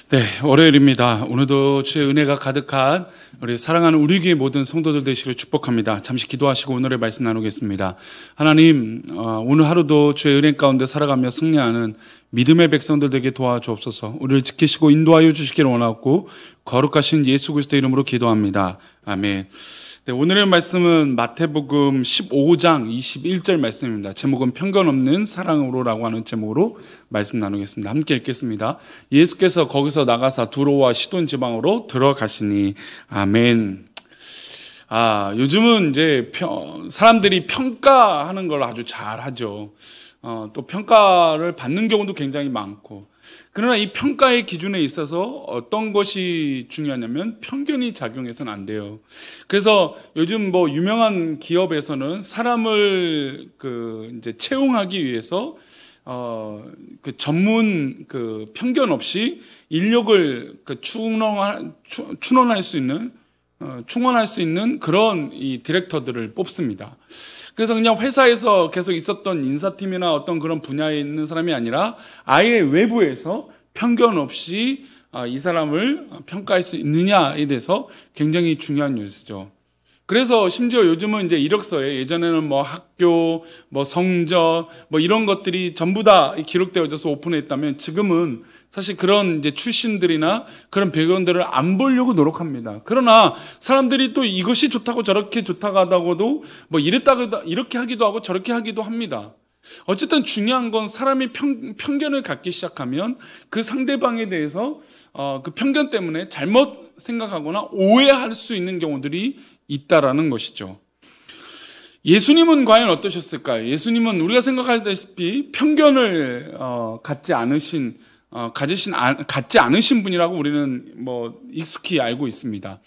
네, 월요일입니다. 오늘도 주의 은혜가 가득한 우리 사랑하는 우리 교회 모든 성도들 되시기를 축복합니다. 잠시 기도하시고 오늘의 말씀 나누겠습니다. 하나님, 오늘 하루도 주의 은혜 가운데 살아가며 승리하는 믿음의 백성들 되게 도와주옵소서. 우리를 지키시고 인도하여 주시기를 원하고 거룩하신 예수 그리스도의 이름으로 기도합니다. 아멘. 네, 오늘의 말씀은 마태복음 15장 21절 말씀입니다. 제목은 편견 없는 사랑으로라고 하는 제목으로 말씀 나누겠습니다. 함께 읽겠습니다. 예수께서 거기서 나가사 두로와 시돈 지방으로 들어가시니. 아멘. 요즘은 이제 사람들이 평가하는 걸 아주 잘 하죠. 또 평가를 받는 경우도 굉장히 많고, 그러나 이 평가의 기준에 있어서 어떤 것이 중요하냐면 편견이 작용해서는 안 돼요. 그래서 요즘 유명한 기업에서는 사람을 이제 채용하기 위해서 전문 편견 없이 인력을 충원할 수 있는 그런 이 디렉터들을 뽑습니다. 그래서 그냥 회사에서 계속 있었던 인사팀이나 어떤 그런 분야에 있는 사람이 아니라 아예 외부에서 편견 없이 이 사람을 평가할 수 있느냐에 대해서 굉장히 중요한 요소죠. 그래서 심지어 요즘은 이제 이력서에 예전에는 학교, 성적, 이런 것들이 전부 다 기록되어져서 오픈했다면 지금은 사실 그런 이제 출신들이나 그런 배경들을 안 보려고 노력합니다. 그러나 사람들이 또 이것이 좋다고 저렇게 좋다고 하다고도 이렇게 하기도 하고 저렇게 하기도 합니다. 어쨌든 중요한 건 사람이 편견을 갖기 시작하면 그 상대방에 대해서 그 편견 때문에 잘못 생각하거나 오해할 수 있는 경우들이 있다라는 것이죠. 예수님은 과연 어떠셨을까요? 예수님은 우리가 생각하다시피 편견을 갖지 않으신 분이라고 우리는 익숙히 알고 있습니다.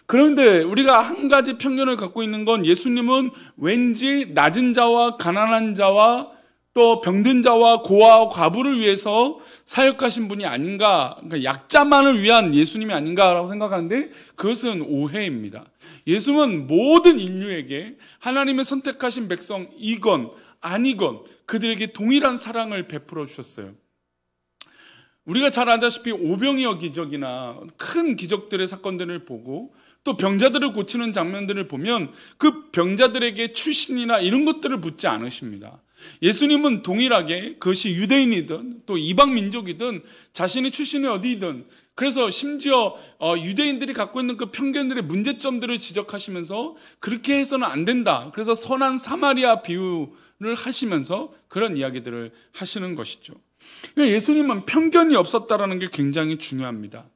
그런데 우리가 한 가지 편견을 갖고 있는 건 예수님은 왠지 낮은 자와 가난한 자와 또 병든 자와 고아와 과부를 위해서 사역하신 분이 아닌가, 그러니까 약자만을 위한 예수님이 아닌가라고 생각하는데 그것은 오해입니다. 예수님은 모든 인류에게 하나님의 선택하신 백성이건 아니건 그들에게 동일한 사랑을 베풀어 주셨어요. 우리가 잘 알다시피 오병이어 기적이나 큰 기적들의 사건들을 보고 또 병자들을 고치는 장면들을 보면 그 병자들에게 출신이나 이런 것들을 묻지 않으십니다. 예수님은 동일하게 그것이 유대인이든 또 이방 민족이든 자신의 출신이 어디든, 그래서 심지어 유대인들이 갖고 있는 그 편견들의 문제점들을 지적하시면서 그렇게 해서는 안 된다. 그래서 선한 사마리아 비유를 하시면서 그런 이야기들을 하시는 것이죠. 예수님은 편견이 없었다라는 게 굉장히 중요합니다.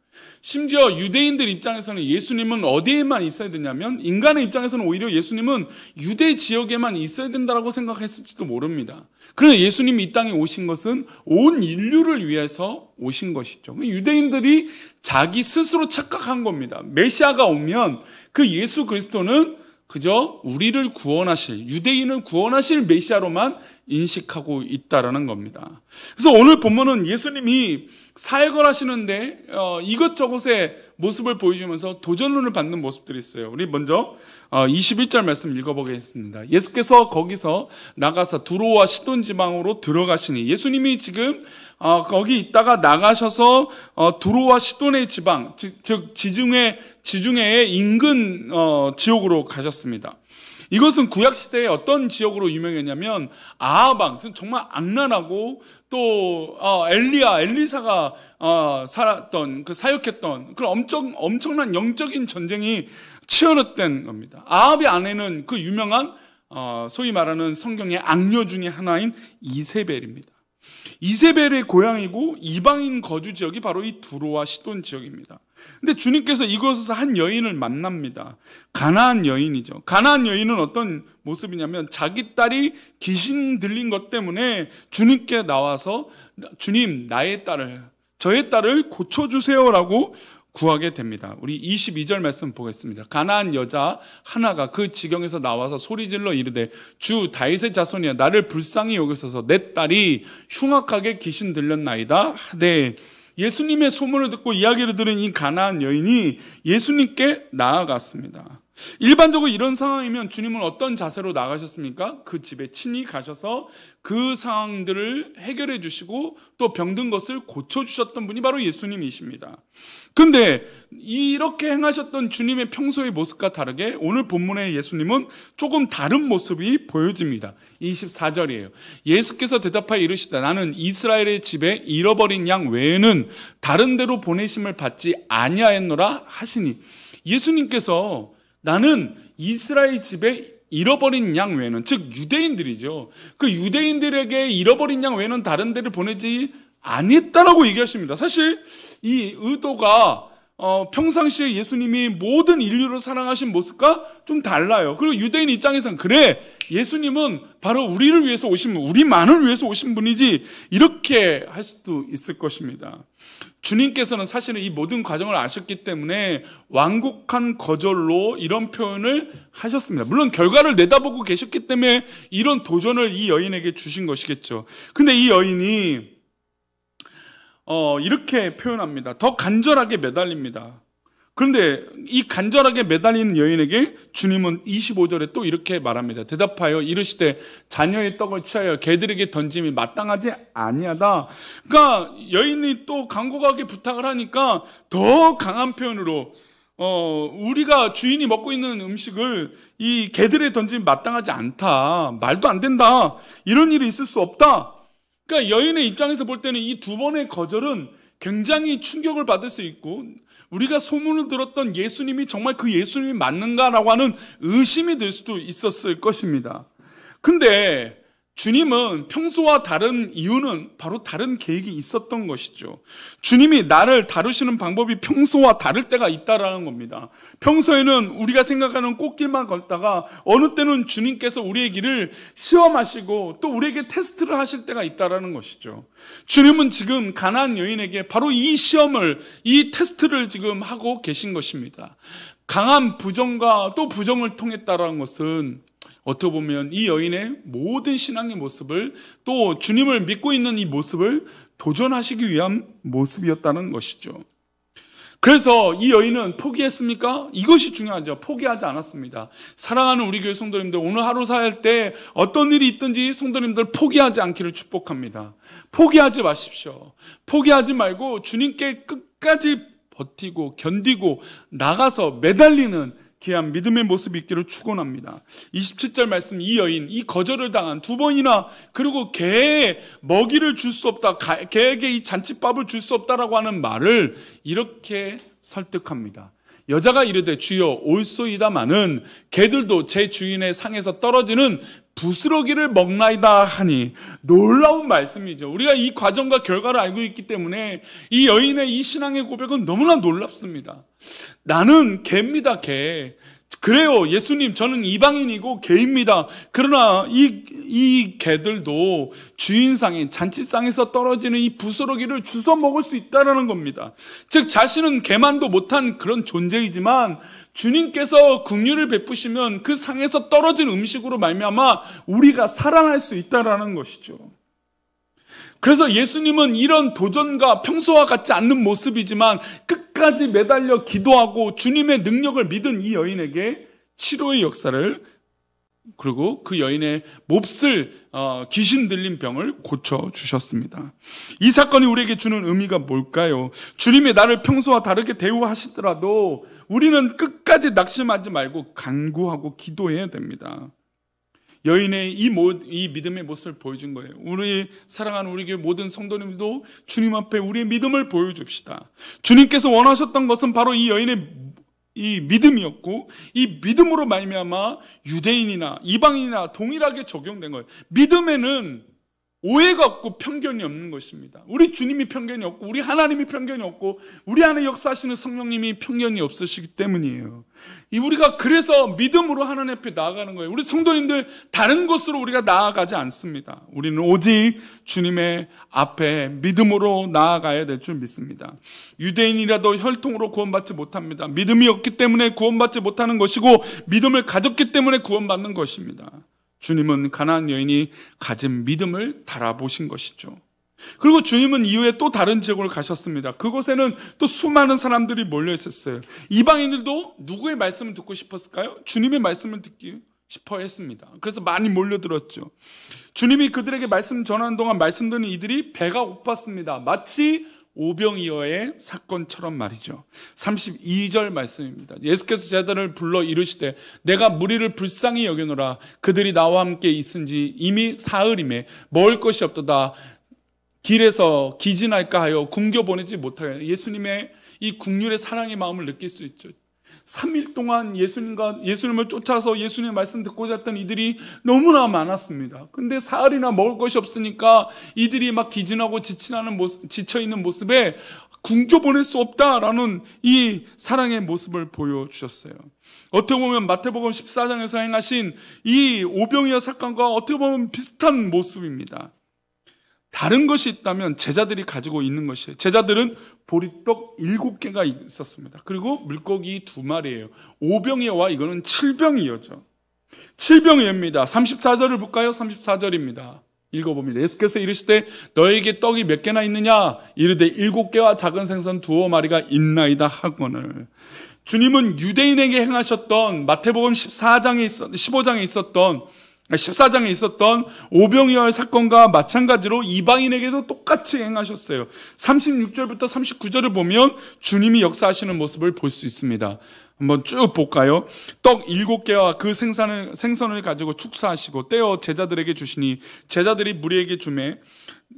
심지어 유대인들 입장에서는 예수님은 어디에만 있어야 되냐면, 인간의 입장에서는 오히려 예수님은 유대 지역에만 있어야 된다고 생각했을지도 모릅니다. 그러나 예수님이 이 땅에 오신 것은 온 인류를 위해서 오신 것이죠. 유대인들이 자기 스스로 착각한 겁니다. 메시아가 오면 그 예수 그리스도는 그저 우리를 구원하실, 유대인을 구원하실 메시아로만 인식하고 있다라는 겁니다. 그래서 오늘 본문은 예수님이 사역을 하시는데 이것저것의 모습을 보여주면서 도전을 받는 모습들이 있어요. 우리 먼저 21절 말씀 읽어보겠습니다. 예수께서 거기서 나가서 두로와 시돈 지방으로 들어가시니, 예수님이 지금 거기 있다가 나가셔서 두로와 시돈의 지방, 즉 지중해의 인근 지역으로 가셨습니다. 이것은 구약시대에 어떤 지역으로 유명했냐면 아하방, 정말 악랄하고 또 엘리사가 살았던, 사역했던 그런 엄청난 영적인 전쟁이 치열했던 겁니다. 아합의 아내는 그 유명한 소위 말하는 성경의 악녀 중에 하나인 이세벨입니다. 이세벨의 고향이고 이방인 거주 지역이 바로 이 두로와 시돈 지역입니다. 근데 주님께서 이곳에서 한 여인을 만납니다. 가나안 여인이죠. 가나안 여인은 어떤 모습이냐면 자기 딸이 귀신 들린 것 때문에 주님께 나와서 주님, 저의 딸을 고쳐주세요라고 구하게 됩니다. 우리 22절 말씀 보겠습니다. 가나안 여자 하나가 그 지경에서 나와서 소리질러 이르되 주 다윗의 자손이야, 나를 불쌍히 여기소서, 내 딸이 흉악하게 귀신 들렸나이다 하되, 예수님의 소문을 듣고 이야기를 들은 이 가나안 여인이 예수님께 나아갔습니다. 일반적으로 이런 상황이면 주님은 어떤 자세로 나가셨습니까? 그 집에 친히 가셔서 그 상황들을 해결해 주시고 또 병든 것을 고쳐주셨던 분이 바로 예수님이십니다. 근데 이렇게 행하셨던 주님의 평소의 모습과 다르게 오늘 본문의 예수님은 조금 다른 모습이 보여집니다. 24절이에요. 예수께서 대답하여 이르시다. 나는 이스라엘의 집에 잃어버린 양 외에는 다른 데로 보내심을 받지 아니하였노라 하시니, 예수님께서 나는 이스라엘 집에 잃어버린 양 외에는, 즉 유대인들이죠, 그 유대인들에게 잃어버린 양 외에는 다른 데를 보내지 아니했다라고 얘기하십니다. 사실 이 의도가 평상시에 예수님이 모든 인류를 사랑하신 모습과 좀 달라요. 그리고 유대인 입장에서는 그래, 예수님은 바로 우리를 위해서 오신 분, 우리만을 위해서 오신 분이지, 이렇게 할 수도 있을 것입니다. 주님께서는 사실은 이 모든 과정을 아셨기 때문에 완곡한 거절로 이런 표현을 하셨습니다. 물론 결과를 내다보고 계셨기 때문에 이런 도전을 이 여인에게 주신 것이겠죠. 근데 이 여인이 이렇게 표현합니다. 더 간절하게 매달립니다. 그런데 이 간절하게 매달리는 여인에게 주님은 25절에 또 이렇게 말합니다. 대답하여 이르시되 자녀의 떡을 취하여 개들에게 던짐이 마땅하지 아니하다. 그러니까 여인이 또 간곡하게 부탁을 하니까 더 강한 표현으로 우리가 주인이 먹고 있는 음식을 이 개들에 던짐이 마땅하지 않다. 말도 안 된다. 이런 일이 있을 수 없다. 그러니까 여인의 입장에서 볼 때는 이 두 번의 거절은 굉장히 충격을 받을 수 있고, 우리가 소문을 들었던 예수님이 정말 그 예수님이 맞는가라고 하는 의심이 들 수도 있었을 것입니다. 근데 주님은 평소와 다른 이유는 바로 다른 계획이 있었던 것이죠. 주님이 나를 다루시는 방법이 평소와 다를 때가 있다라는 겁니다. 평소에는 우리가 생각하는 꽃길만 걷다가 어느 때는 주님께서 우리의 길을 시험하시고 또 우리에게 테스트를 하실 때가 있다라는 것이죠. 주님은 지금 가나안 여인에게 바로 이 시험을, 이 테스트를 지금 하고 계신 것입니다. 강한 부정과 또 부정을 통했다라는 것은 어떻게 보면 이 여인의 모든 신앙의 모습을, 또 주님을 믿고 있는 이 모습을 도전하시기 위한 모습이었다는 것이죠. 그래서 이 여인은 포기했습니까? 이것이 중요하죠. 포기하지 않았습니다. 사랑하는 우리 교회 성도님들, 오늘 하루 살 때 어떤 일이 있든지 성도님들 포기하지 않기를 축복합니다. 포기하지 마십시오. 포기하지 말고 주님께 끝까지 버티고 견디고 나가서 매달리는 귀한 믿음의 모습이 있기를 축원합니다. 27절 말씀, 이 여인, 이 거절을 당한 두 번이나, 그리고 개에 먹이를 줄 수 없다, 개에게 이 잔치밥을 줄 수 없다라고 하는 말을 이렇게 설득합니다. 여자가 이르되 주여 올소이다마는 개들도 제 주인의 상에서 떨어지는 부스러기를 먹나이다 하니, 놀라운 말씀이죠. 우리가 이 과정과 결과를 알고 있기 때문에 이 여인의 이 신앙의 고백은 너무나 놀랍습니다. 나는 개입니다, 개. 그래요, 예수님, 저는 이방인이고 개입니다. 그러나 이 개들도 주인상에, 잔치상에서 떨어지는 이 부스러기를 주워 먹을 수 있다는 겁니다. 즉 자신은 개만도 못한 그런 존재이지만 주님께서 긍휼을 베푸시면 그 상에서 떨어진 음식으로 말미암아 우리가 살아날 수 있다는 것이죠. 그래서 예수님은 이런 도전과 평소와 같지 않는 모습이지만 끝까지 매달려 기도하고 주님의 능력을 믿은 이 여인에게 치료의 역사를, 그리고 그 여인의 몹쓸 귀신 들린 병을 고쳐주셨습니다. 이 사건이 우리에게 주는 의미가 뭘까요? 주님이 나를 평소와 다르게 대우하시더라도 우리는 끝까지 낙심하지 말고 간구하고 기도해야 됩니다. 여인의 이 믿음의 모습을 보여준 거예요. 우리 사랑하는 우리 교회 모든 성도님도 주님 앞에 우리의 믿음을 보여줍시다. 주님께서 원하셨던 것은 바로 이 여인의 이 믿음이었고, 이 믿음으로 말미암아 유대인이나 이방인이나 동일하게 적용된 거예요. 믿음에는 오해가 없고 편견이 없는 것입니다. 우리 주님이 편견이 없고 우리 하나님이 편견이 없고 우리 안에 역사하시는 성령님이 편견이 없으시기 때문이에요. 우리가 그래서 믿음으로 하나님 앞에 나아가는 거예요. 우리 성도님들 다른 곳으로 우리가 나아가지 않습니다. 우리는 오직 주님의 앞에 믿음으로 나아가야 될 줄 믿습니다. 유대인이라도 혈통으로 구원받지 못합니다. 믿음이 없기 때문에 구원받지 못하는 것이고 믿음을 가졌기 때문에 구원받는 것입니다. 주님은 가나안 여인이 가진 믿음을 달아보신 것이죠. 그리고 주님은 이후에 또 다른 지역으로 가셨습니다. 그곳에는 또 수많은 사람들이 몰려 있었어요. 이방인들도 누구의 말씀을 듣고 싶었을까요? 주님의 말씀을 듣기 싶어 했습니다. 그래서 많이 몰려들었죠. 주님이 그들에게 말씀 전하는 동안 말씀 듣는 이들이 배가 고팠습니다. 마치 오병이어의 사건처럼 말이죠. 32절 말씀입니다. 예수께서 제자들을 불러 이르시되 내가 무리를 불쌍히 여겨노라. 그들이 나와 함께 있은지 이미 사흘임에 먹을 것이 없도다. 길에서 기진할까 하여 굶겨 보내지 못하여. 예수님의 이 국률의 사랑의 마음을 느낄 수 있죠. 3일 동안 예수님을 쫓아서 예수님의 말씀 듣고자 했던 이들이 너무나 많았습니다. 근데 사흘이나 먹을 것이 없으니까 이들이 막 기진하고 지쳐있는 모습에 굶겨보낼 수 없다라는 이 사랑의 모습을 보여주셨어요. 어떻게 보면 마태복음 14장에서 행하신 이 오병이어 사건과 어떻게 보면 비슷한 모습입니다. 다른 것이 있다면 제자들이 가지고 있는 것이에요. 제자들은 보리떡 7개가 있었습니다. 그리고 물고기 2마리예요. 오병이어와 이거는 7병이어죠. 7병이어입니다. 34절을 볼까요? 34절입니다. 읽어봅니다. 예수께서 이르시되 너에게 떡이 몇 개나 있느냐? 이르되 7개와 작은 생선 2마리가 있나이다 하거늘. 주님은 유대인에게 행하셨던 마태복음 15장에 있었던 오병이어의 사건과 마찬가지로 이방인에게도 똑같이 행하셨어요. 36절부터 39절을 보면 주님이 역사하시는 모습을 볼 수 있습니다. 한번 쭉 볼까요? 떡 7개와 그 생선을 가지고 축사하시고 떼어 제자들에게 주시니 제자들이 무리에게 주매.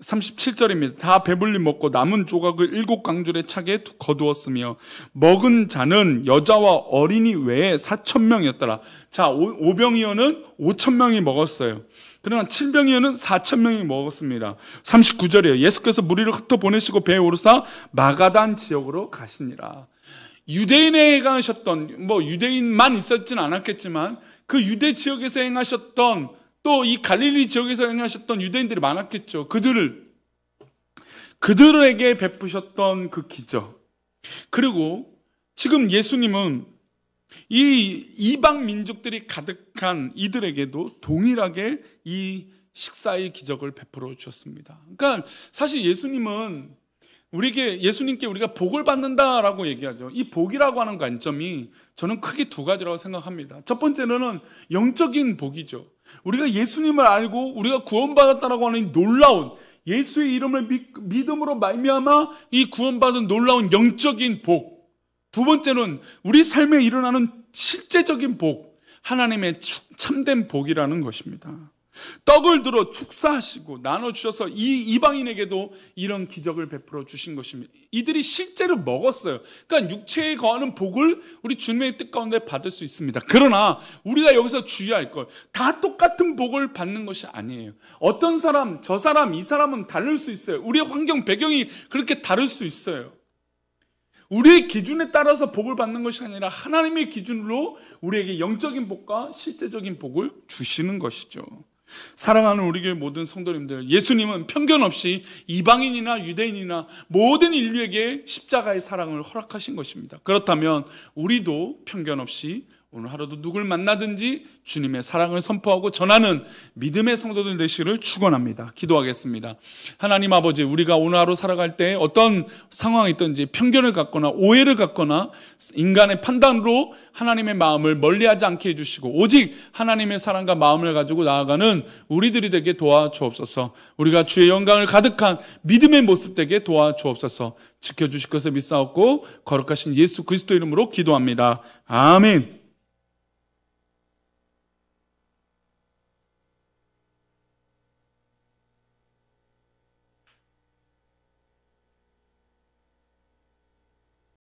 37절입니다. 다 배불리 먹고 남은 조각을 7강줄에 차게 거두었으며 먹은 자는 여자와 어린이 외에 4,000명이었더라. 자, 오병이어는 5,000명이 먹었어요. 그러나 7병이어는 4,000명이 먹었습니다. 39절이에요. 예수께서 무리를 흩어 보내시고 배에 오르사 마가단 지역으로 가시니라. 유대인에 행하셨던, 유대인만 있었진 않았겠지만 그 유대 지역에서 행하셨던, 또 이 갈릴리 지역에서 행하셨던 유대인들이 많았겠죠. 그들에게 베푸셨던 그 기적. 그리고 지금 예수님은 이 이방 민족들이 가득한 이들에게도 동일하게 이 식사의 기적을 베풀어 주셨습니다. 그러니까 사실 예수님께 우리가 복을 받는다라고 얘기하죠. 이 복이라고 하는 관점이 저는 크게 2가지라고 생각합니다. 첫 번째는 영적인 복이죠. 우리가 예수님을 알고 우리가 구원받았다라고 하는 놀라운 예수의 이름을 믿음으로 말미암아 이 구원받은 놀라운 영적인 복. 2번째는 우리 삶에 일어나는 실제적인 복, 하나님의 참된 복이라는 것입니다. 떡을 들어 축사하시고 나눠주셔서 이 이방인에게도 이런 기적을 베풀어 주신 것입니다. 이들이 실제로 먹었어요. 그러니까 육체에 거하는 복을 우리 주님의 뜻 가운데 받을 수 있습니다. 그러나 우리가 여기서 주의할 것, 다 똑같은 복을 받는 것이 아니에요. 어떤 사람, 저 사람, 이 사람은 다를 수 있어요. 우리의 환경, 배경이 그렇게 다를 수 있어요. 우리의 기준에 따라서 복을 받는 것이 아니라 하나님의 기준으로 우리에게 영적인 복과 실제적인 복을 주시는 것이죠. 사랑하는 우리 교회 모든 성도님들, 예수님은 편견 없이 이방인이나 유대인이나 모든 인류에게 십자가의 사랑을 허락하신 것입니다. 그렇다면 우리도 편견 없이 오늘 하루도 누굴 만나든지 주님의 사랑을 선포하고 전하는 믿음의 성도들 되시기를 축원합니다. 기도하겠습니다. 하나님 아버지, 우리가 오늘 하루 살아갈 때 어떤 상황이 있든지 편견을 갖거나 오해를 갖거나 인간의 판단으로 하나님의 마음을 멀리하지 않게 해주시고 오직 하나님의 사랑과 마음을 가지고 나아가는 우리들이 되게 도와주옵소서. 우리가 주의 영광을 가득한 믿음의 모습 되게 도와주옵소서. 지켜주실 것을 믿사옵고 거룩하신 예수 그리스도 이름으로 기도합니다. 아멘.